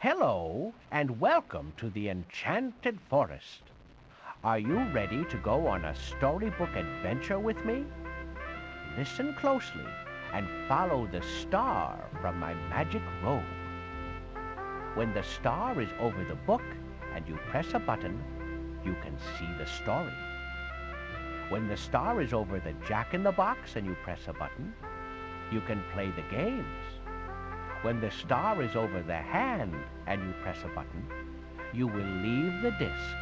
Hello, and welcome to the Enchanted Forest. Are you ready to go on a storybook adventure with me? Listen closely and follow the star from my magic robe. When the star is over the book and you press a button, you can see the story. When the star is over the Jack-in-the-Box and you press a button, you can play the games. When the star is over the hand and you press a button, you will leave the disc.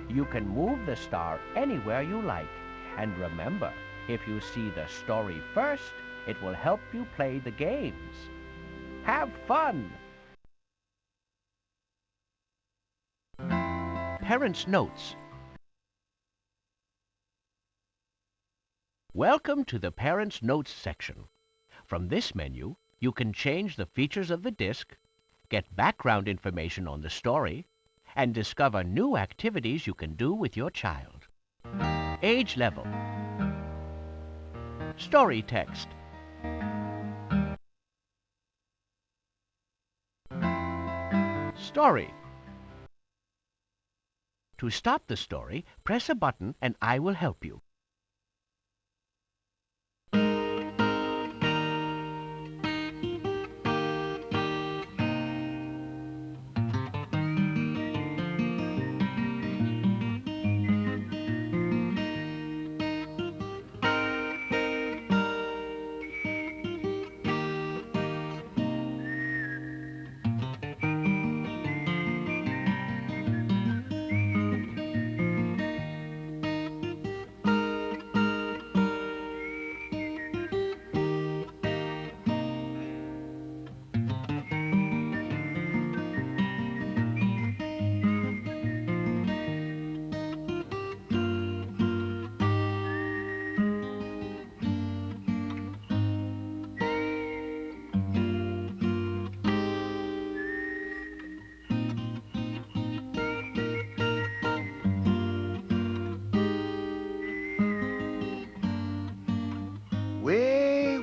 You can move the star anywhere you like. And remember, if you see the story first, it will help you play the games. Have fun! Parents' Notes. Welcome to the Parents' Notes section. From this menu, you can change the features of the disc, get background information on the story, and discover new activities you can do with your child. Age level. Story text. Story. To stop the story, press a button and I will help you.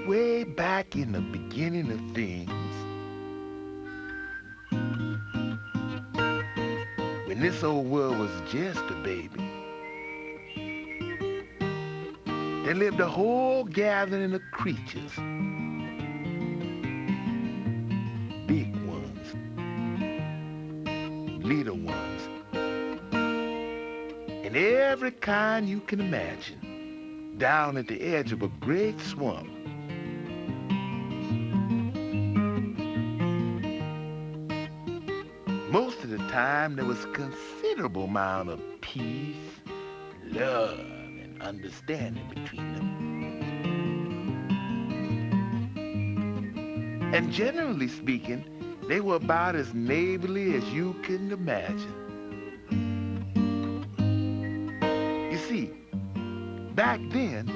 Way back in the beginning of things, when this old world was just a baby, there lived a whole gathering of creatures. Big ones, little ones, and every kind you can imagine, down at the edge of a great swamp. Most of the time, there was a considerable amount of peace, love, and understanding between them. And generally speaking, they were about as neighborly as you can imagine. You see, back then,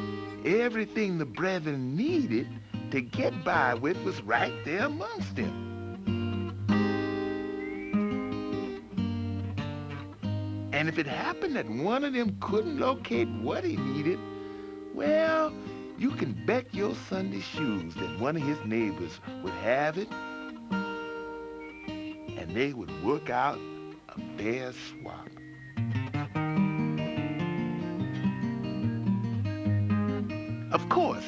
everything the brethren needed to get by with was right there amongst them. And if it happened that one of them couldn't locate what he needed, well, you can bet your Sunday shoes that one of his neighbors would have it, and they would work out a fair swap. Of course,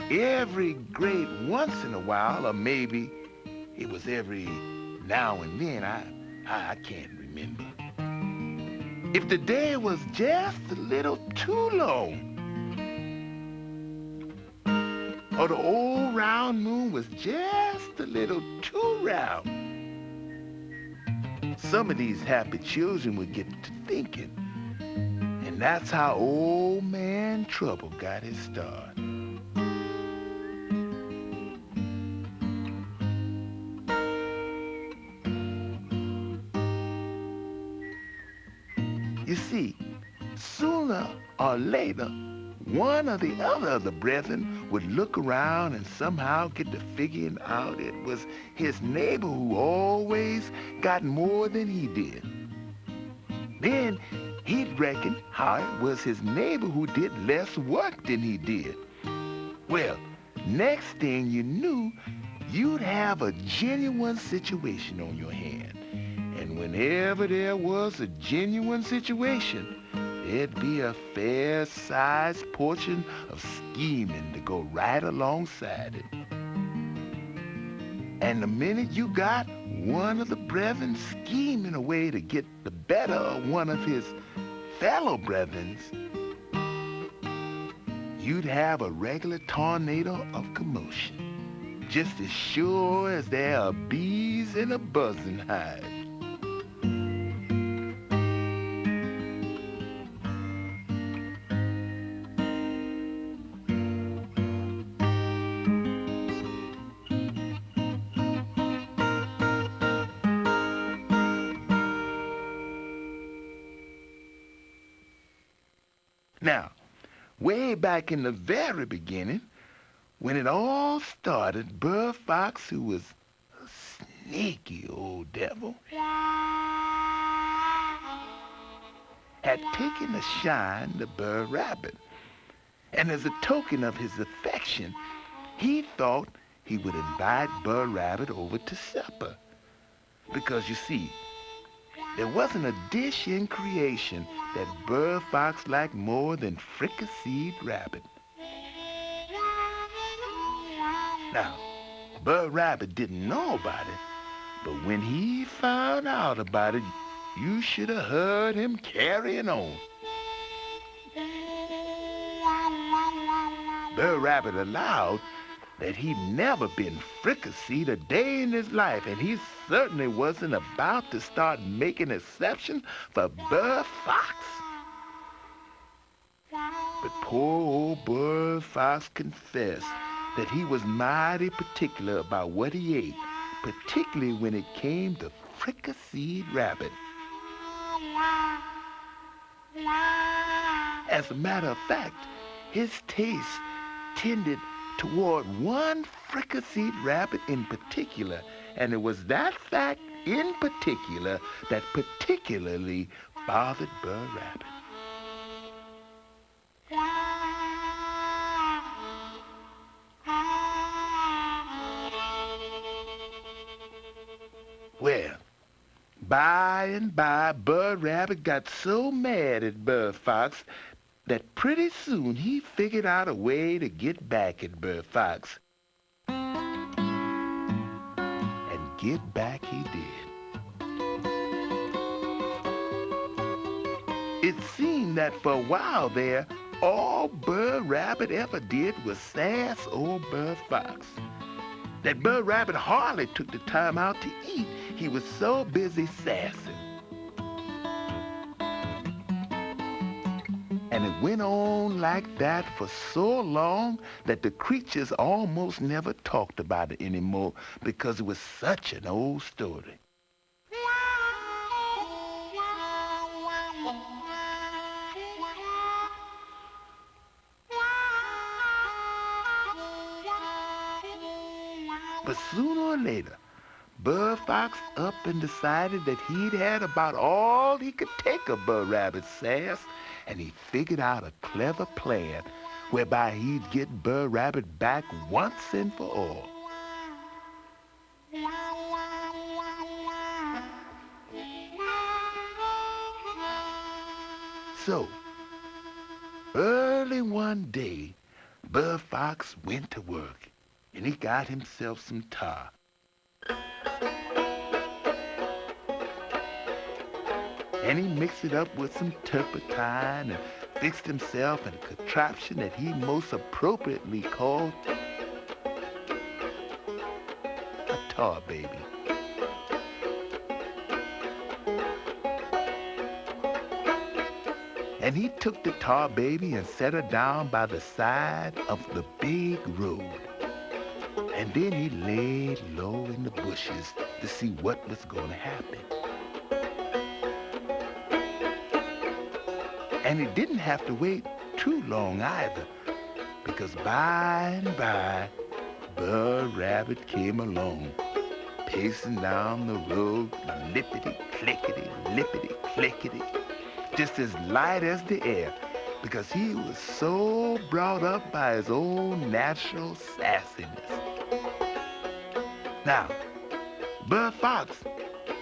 every great once in a while, or maybe it was every now and then, I can't remember. If the day was just a little too long, or the old round moon was just a little too round, some of these happy children would get to thinking, and that's how Old Man Trouble got his start. You see, sooner or later, one or the other of the brethren would look around and somehow get to figuring out it was his neighbor who always got more than he did. Then he'd reckon how it was his neighbor who did less work than he did. Well, next thing you knew, you'd have a genuine situation on your hand. And whenever there was a genuine situation, there'd be a fair-sized portion of scheming to go right alongside it. And the minute you got one of the brethren scheming a way to get the better of one of his fellow brethren, you'd have a regular tornado of commotion, just as sure as there are bees in a buzzing hive. Now, way back in the very beginning, when it all started, Brer Fox, who was a sneaky old devil, had taken a shine to Brer Rabbit. And as a token of his affection, he thought he would invite Brer Rabbit over to supper. Because, you see, there wasn't a dish in creation that Brer Fox liked more than fricasseed rabbit. Now, Brer Rabbit didn't know about it, but when he found out about it, you should have heard him carrying on. Brer Rabbit allowed that he'd never been fricasseed a day in his life, and he certainly wasn't about to start making exceptions for Brer Fox. But poor old Brer Fox confessed that he was mighty particular about what he ate, particularly when it came to fricasseed rabbit. As a matter of fact, his taste tended toward one fricasseed rabbit in particular, and it was that fact in particular that particularly bothered Brer Rabbit. Well, by and by, Brer Rabbit got so mad at Brer Fox that pretty soon he figured out a way to get back at Brer Fox. And get back he did. It seemed that for a while there, all Brer Rabbit ever did was sass old Brer Fox. That Brer Rabbit hardly took the time out to eat. He was so busy sassing. And it went on like that for so long that the creatures almost never talked about it anymore because it was such an old story. But sooner or later, Brer Fox up and decided that he'd had about all he could take of Brer Rabbit's sass, and he figured out a clever plan whereby he'd get Brer Rabbit back once and for all. So, early one day, Brer Fox went to work, and he got himself some tar. And he mixed it up with some turpentine and fixed himself a contraption that he most appropriately called a tar baby. And he took the tar baby and set her down by the side of the big road. And then he laid low in the bushes to see what was going to happen. And he didn't have to wait too long either, because by and by, Brer Rabbit came along, pacing down the road, lippity-clickety, lippity-clickety, just as light as the air, because he was so brought up by his own natural sassiness. Now, Brer Fox,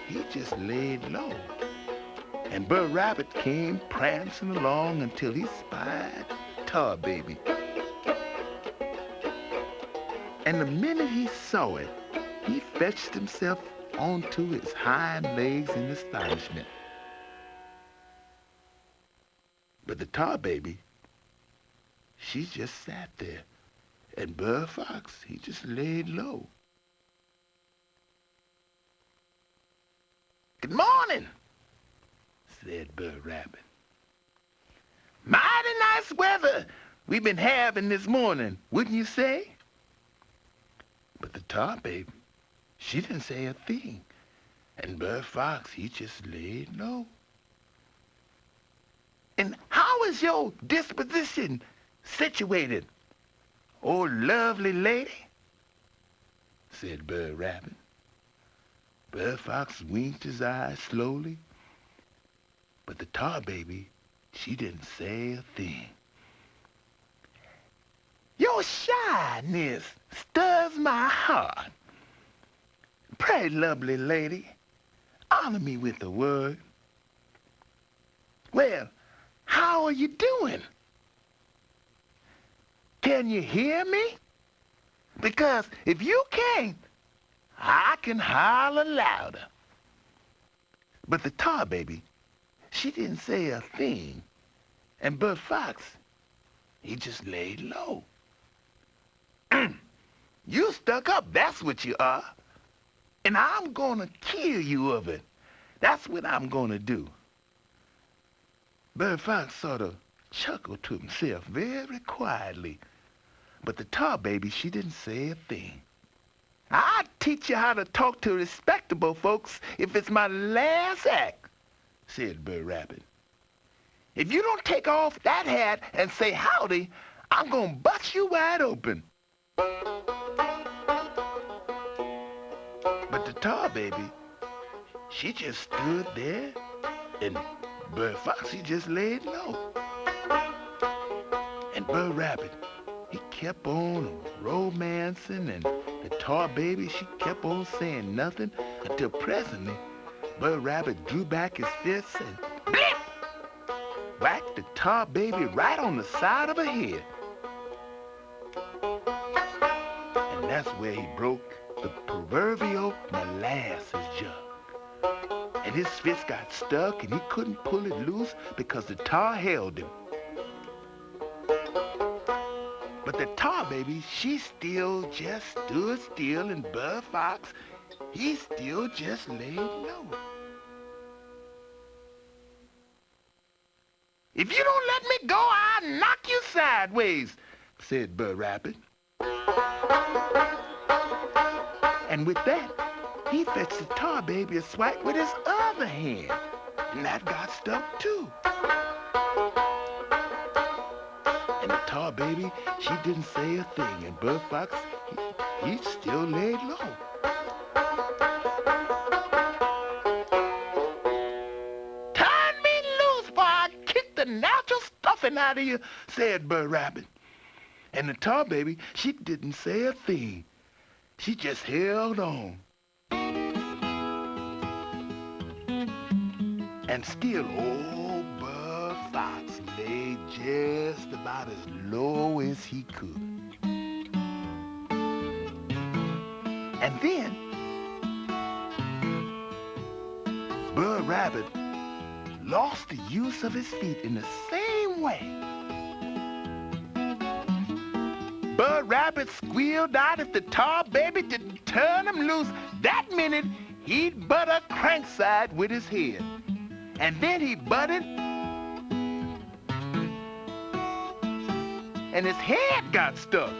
he just laid low, and Brer Rabbit came prancing along until he spied Tar Baby. And the minute he saw it, he fetched himself onto his hind legs in astonishment. But the Tar Baby, she just sat there, and Brer Fox, he just laid low. "Good morning," said Brer Rabbit. "Mighty nice weather we've been having this morning, wouldn't you say?" But the Tar Baby, she didn't say a thing, and Brer Fox, he just laid low. "And how is your disposition situated, oh lovely lady?" said Brer Rabbit. Brer Fox winked his eyes slowly, but the Tar Baby, she didn't say a thing. "Your shyness stirs my heart. Pray, lovely lady, honor me with a word. Well, how are you doing? Can you hear me? Because if you can't, I can holler louder." But the Tar Baby, she didn't say a thing, and Brer Fox, he just laid low. "You stuck up, that's what you are. And I'm gonna kill you of it. That's what I'm gonna do." Brer Fox sort of chuckled to himself very quietly, but the Tar Baby, she didn't say a thing. "I'll teach you how to talk to respectable folks if it's my last act," said Brer Rabbit. "If you don't take off that hat and say howdy, I'm gonna bust you wide open." But the Tar Baby, she just stood there, and Brer Fox, he just laid low. And Brer Rabbit, he kept on romancing, and the Tar Baby, she kept on saying nothing until presently Brer Rabbit drew back his fists and blip! Whacked the Tar Baby right on the side of her head. And that's where he broke the proverbial molasses jug. And his fist got stuck and he couldn't pull it loose because the tar held him. But the Tar Baby, she still just stood still, and Brer Fox, he still just laid low. "If you don't let me go, I'll knock you sideways," said Brer Rabbit. And with that, he fetched the Tar Baby a swipe with his other hand, and that got stuck too. And the Tar Baby, she didn't say a thing, and Brer Fox, he still laid low. "Turn me loose, boy, I kick the natural stuffing out of you," said Brer Rabbit. And the Tar Baby, she didn't say a thing. She just held on. And still, old Brer Fox lay just about as low as he could. And then, Brer Rabbit lost the use of his feet in the same way. Brer Rabbit squealed out if the Tar Baby didn't turn him loose. That minute, he'd butt a crankside with his head. And then he butted, and his head got stuck.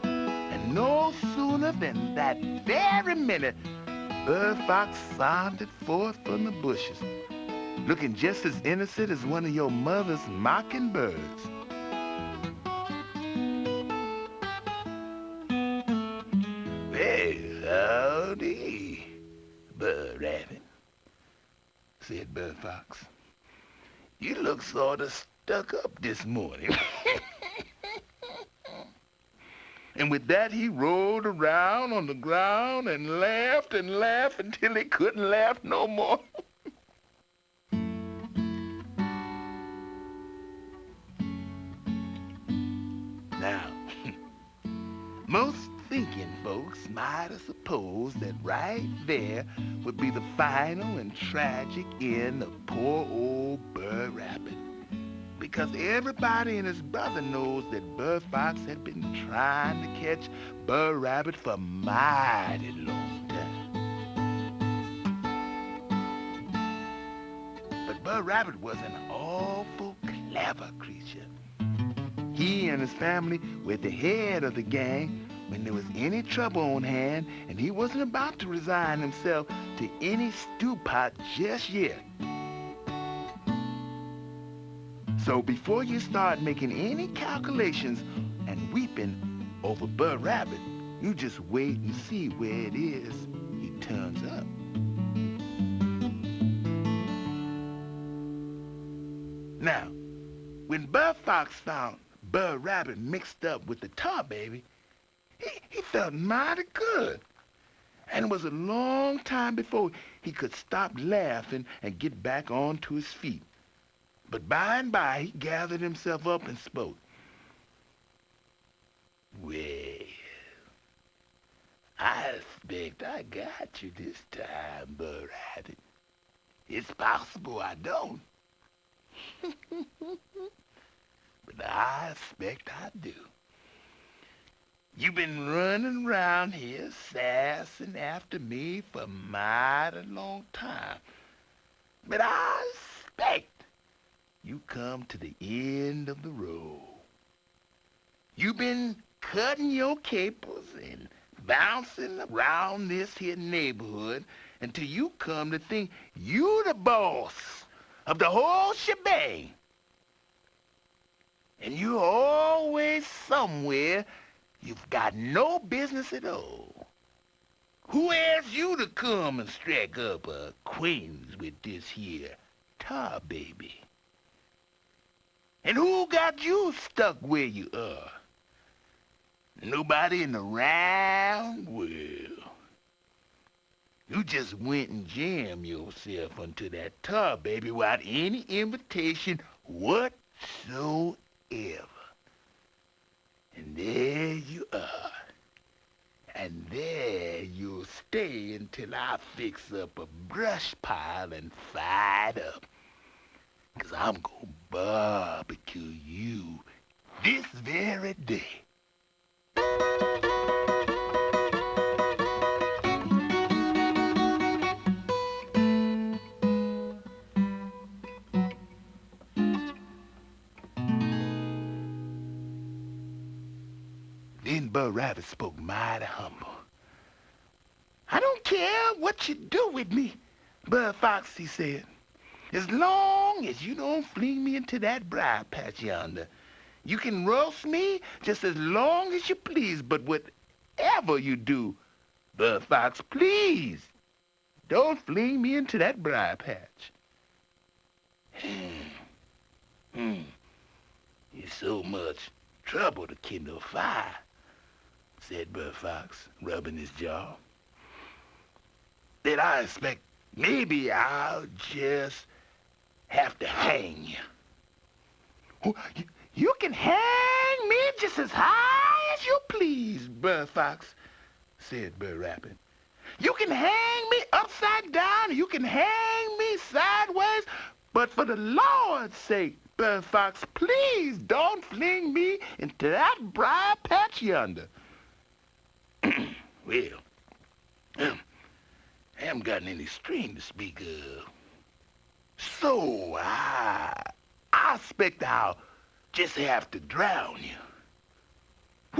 And no sooner than that very minute, Brer Fox sounded forth from the bushes. looking just as innocent as one of your mother's mockingbirds. Well, howdy, Brer Rabbit, said Brer Fox. You look sort of stuck up this morning. And with that, he rolled around on the ground and laughed until he couldn't laugh no more. Now, most thinking folks might have supposed that right there would be the final and tragic end of poor old Brer Rabbit. Because everybody and his brother knows that Brer Fox had been trying to catch Brer Rabbit for a mighty long time. But Brer Rabbit was an awful clever creature. He and his family were at the head of the gang when there was any trouble on hand, and he wasn't about to resign himself to any stew pot just yet. So before you start making any calculations and weeping over Brer Rabbit, you just wait and see where it is he turns up. Now, when Brer Fox found Brer Rabbit mixed up with the tar baby, he felt mighty good. And it was a long time before he could stop laughing and get back onto his feet. But by and by, he gathered himself up and spoke. Well, I expect I got you this time, Brer Rabbit. It's possible I don't. But I expect I do. You've been running around here sassing after me for a mighty long time. But I expect you come to the end of the road. You've been cutting your capers and bouncing around this here neighborhood until you come to think you the boss of the whole shebang. And you're always somewhere you've got no business at all. Who asked you to come and strike up a acquaintance with this here tar baby? And who got you stuck where you are? Nobody in the round world. You just went and jammed yourself onto that tar baby without any invitation whatsoever. And there you are. And there you'll stay until I fix up a brush pile and fire it up. 'Cause I'm gonna barbecue you this very day. Then Brer Rabbit spoke mighty humble. I don't care what you do with me, Brer Fox, he said. As long as you don't fling me into that briar patch yonder, you can roast me just as long as you please. But whatever you do, Brer Fox, please, don't fling me into that briar patch. It's so much trouble to kindle a fire, said Brer Fox, rubbing his jaw, that I expect maybe I'll just have to hang you. You can hang me just as high as you please, Brer Fox, said Brer Rabbit. You can hang me upside down, you can hang me sideways, but for the Lord's sake, Brer Fox, please don't fling me into that briar patch yonder. Well, I haven't gotten any string to speak of. So I expect I'll just have to drown you.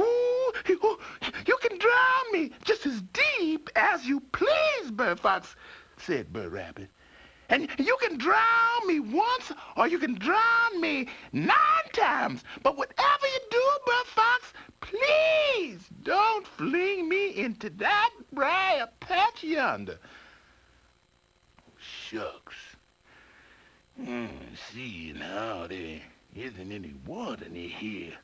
Ooh, you can drown me just as deep as you please, Brer Fox, said Brer Rabbit. And you can drown me once or you can drown me 9 times. But whatever you do, Brer Fox, please don't fling me into that briar patch yonder. Shucks. See now, there isn't any water near here,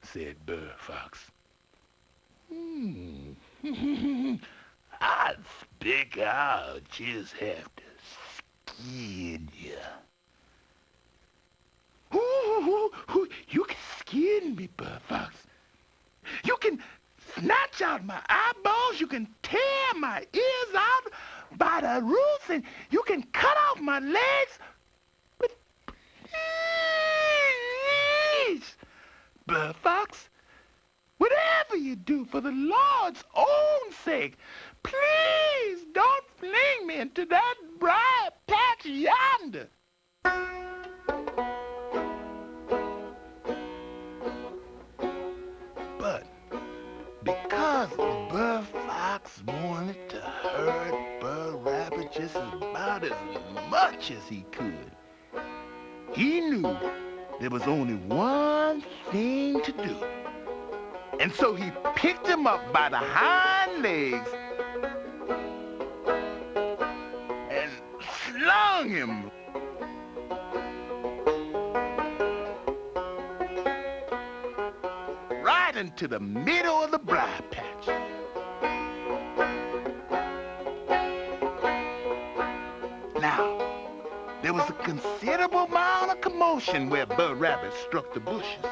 said Brer Fox. I think I'll just have to skin you. You can skin me, Brer Fox. You can snatch out my eyeballs, you can tear my ears out by the roots, and you can cut off my legs. But please, Brer Fox, whatever you do for the Lord's own sake, please don't fling me into that briar patch yonder. But because Brer Fox wanted to hurt Brer Rabbit just about as much as he could, he knew there was only one thing to do. And so he picked him up by the hind legs and slung him right into the middle of the briar patch. Now, there was a considerable amount of commotion where Brer Rabbit struck the bushes.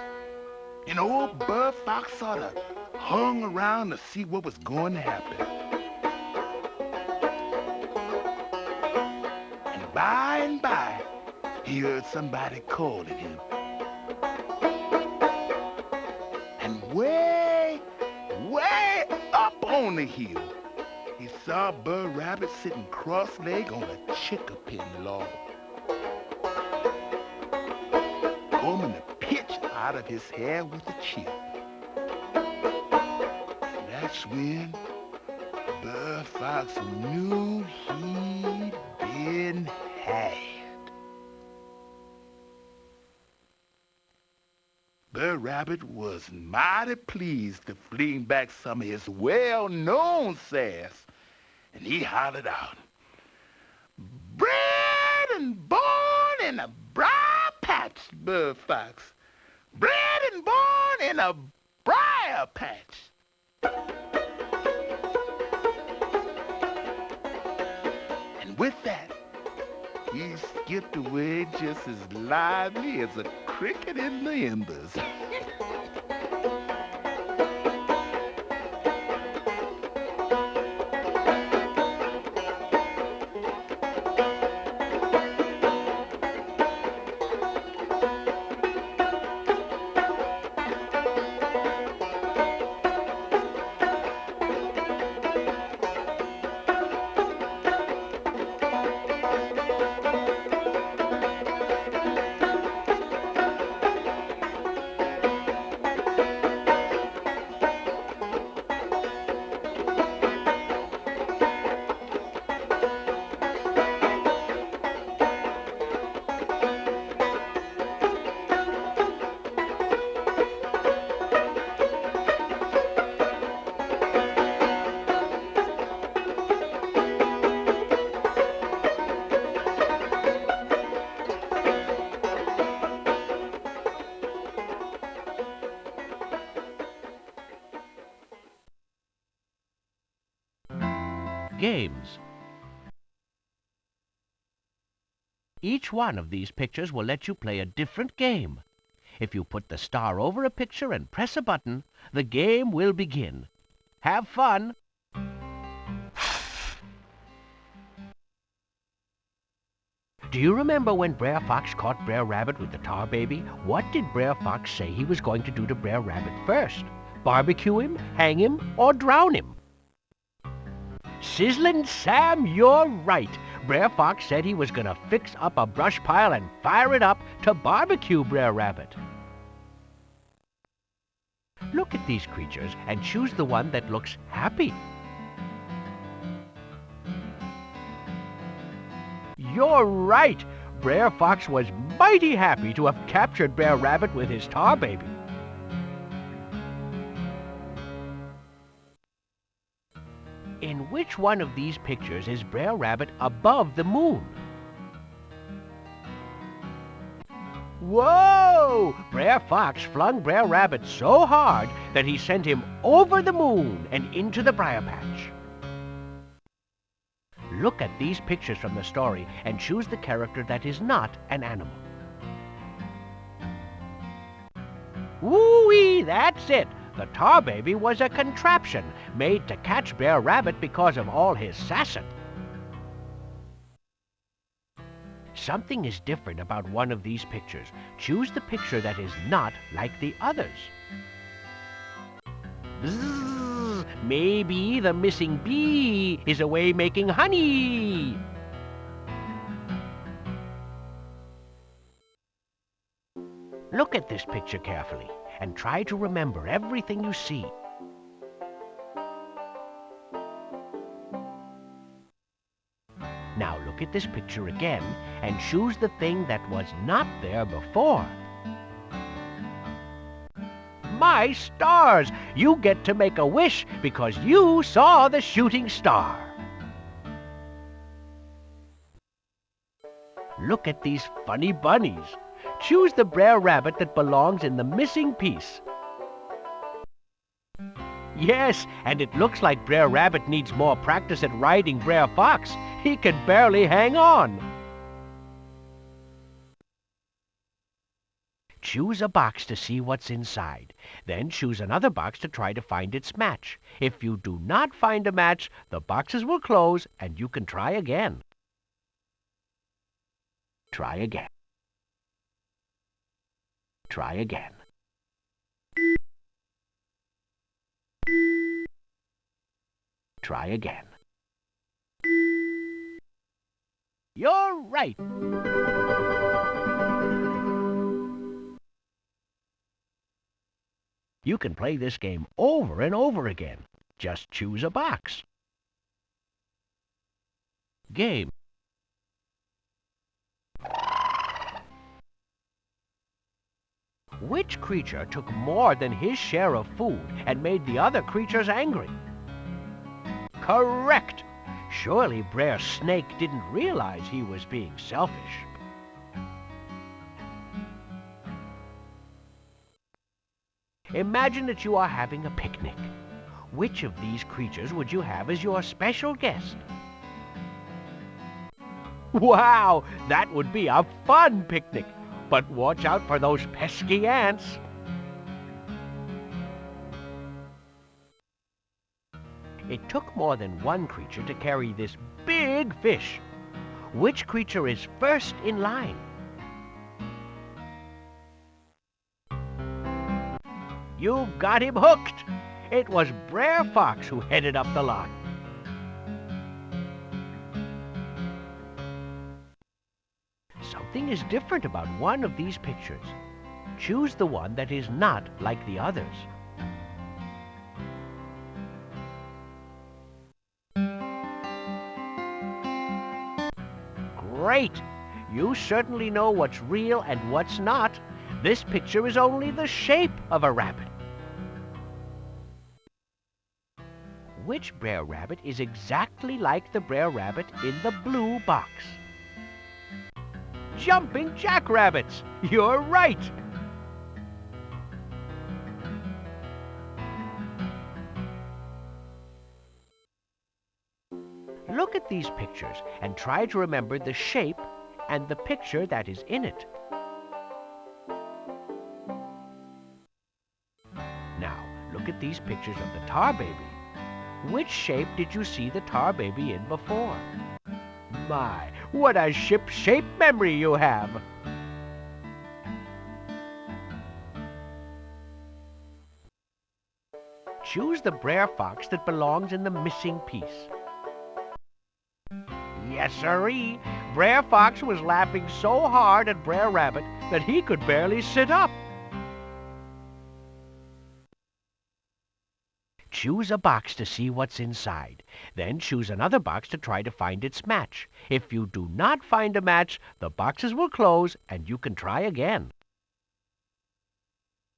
And old Brer Fox sort of hung around to see what was going to happen. And by, he heard somebody calling him. And way up on the hill, he saw Brer Rabbit sitting cross-legged on a chickapin log, combing the pitch out of his hair with a chip. That's when Brer Fox knew he'd been had. Brer Rabbit was mighty pleased to fling back some of his well-known sass, and he hollered out, "Bred and born in a briar patch, Brer Fox. Bred and born in a briar patch." And with that, he skipped away just as lively as a cricket in the embers. Games. Each one of these pictures will let you play a different game. If you put the star over a picture and press a button, the game will begin. Have fun! Do you remember when Brer Fox caught Brer Rabbit with the tar baby? What did Brer Fox say he was going to do to Brer Rabbit first? Barbecue him, hang him, or drown him? Sizzlin' Sam, you're right. Brer Fox said he was gonna fix up a brush pile and fire it up to barbecue Brer Rabbit. Look at these creatures and choose the one that looks happy. You're right. Brer Fox was mighty happy to have captured Brer Rabbit with his tar baby. In which one of these pictures is Brer Rabbit above the moon? Whoa! Brer Fox flung Brer Rabbit so hard that he sent him over the moon and into the briar patch. Look at these pictures from the story and choose the character that is not an animal. Woo-wee, that's it. The tar baby was a contraption made to catch Brer Rabbit because of all his sassin'. Something is different about one of these pictures. Choose the picture that is not like the others. Bzzz, maybe the missing bee is away making honey. Look at this picture carefully and try to remember everything you see. Now look at this picture again and choose the thing that was not there before. My stars! You get to make a wish because you saw the shooting star. Look at these funny bunnies. Choose the Brer Rabbit that belongs in the missing piece. Yes, and it looks like Brer Rabbit needs more practice at riding Brer Fox. He can barely hang on. Choose a box to see what's inside. Then choose another box to try to find its match. If you do not find a match, the boxes will close and you can try again. Try again. Try again. Try again. You're right. You can play this game over and over again. Just choose a box. Game. Which creature took more than his share of food and made the other creatures angry? Correct! Surely Brer Snake didn't realize he was being selfish. Imagine that you are having a picnic. Which of these creatures would you have as your special guest? Wow! That would be a fun picnic! But watch out for those pesky ants. It took more than one creature to carry this big fish. Which creature is first in line? You got him hooked. It was Brer Fox who headed up the line. Something is different about one of these pictures. Choose the one that is not like the others. Great! You certainly know what's real and what's not. This picture is only the shape of a rabbit. Which Brer Rabbit is exactly like the Brer Rabbit in the blue box? Jumping jackrabbits! You're right! Look at these pictures and try to remember the shape and the picture that is in it. Now, look at these pictures of the tar baby. Which shape did you see the tar baby in before? My, what a ship-shape memory you have! Choose the Brer Fox that belongs in the missing piece. Yes, sirree. Brer Fox was laughing so hard at Brer Rabbit that he could barely sit up. Choose a box to see what's inside. Then choose another box to try to find its match. If you do not find a match, the boxes will close and you can try again.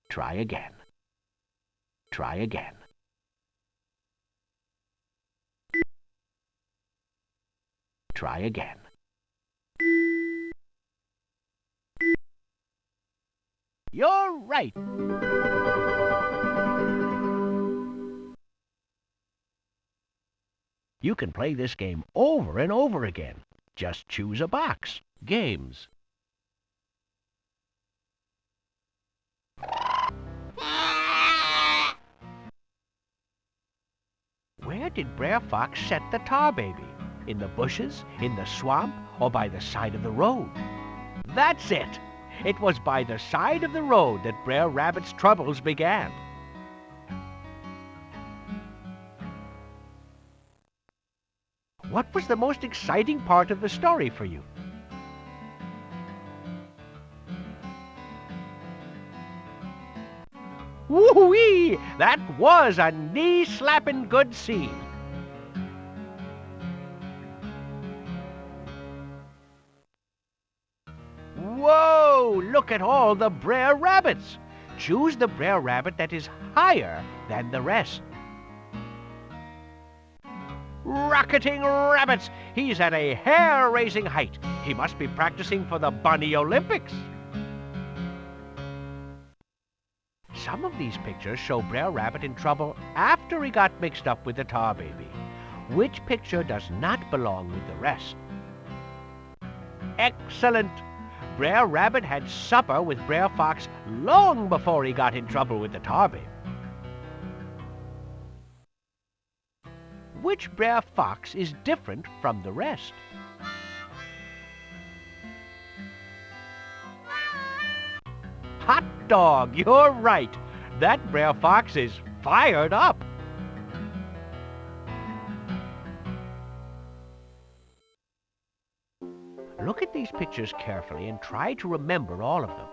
Try again. Try again. Try again. You're right. You can play this game over and over again. Just choose a box. Games. Where did Brer Fox set the tar baby? In the bushes, in the swamp, or by the side of the road? That's it! It was by the side of the road that Brer Rabbit's troubles began. What was the most exciting part of the story for you? Woo-wee! That was a knee-slapping good scene. Whoa! Look at all the Brer Rabbits. Choose the Brer Rabbit that is higher than the rest. Rocketing rabbits! He's at a hair-raising height. He must be practicing for the Bunny Olympics. Some of these pictures show Brer Rabbit in trouble after he got mixed up with the tar baby. Which picture does not belong with the rest? Excellent! Brer Rabbit had supper with Brer Fox long before he got in trouble with the tar baby. Which Brer Fox is different from the rest? Hot dog, you're right. That Brer Fox is fired up. Look at these pictures carefully and try to remember all of them.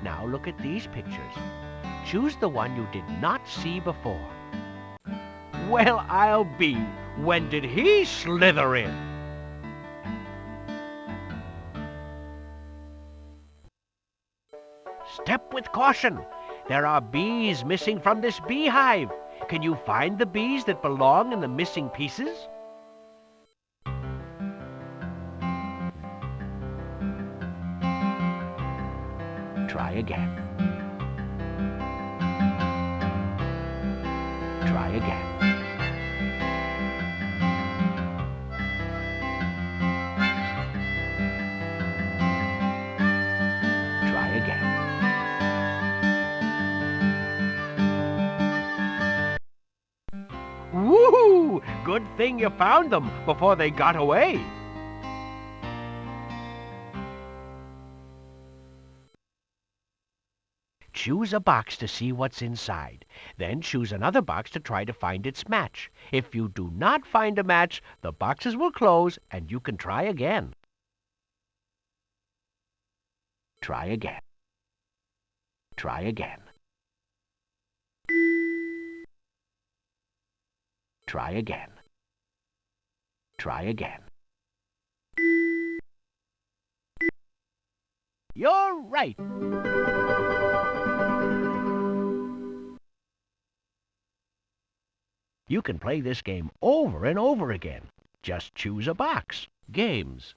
Now look at these pictures. Choose the one you did not see before. Well, I'll be. When did he slither in? Step with caution. There are bees missing from this beehive. Can you find the bees that belong in the missing pieces? Try again. Try again. Try again. Woo-hoo! Good thing you found them before they got away. Choose a box to see what's inside. Then choose another box to try to find its match. If you do not find a match, the boxes will close and you can try again. Try again. Try again. Try again. Try again. You're right. You can play this game over and over again. Just choose a box. Games.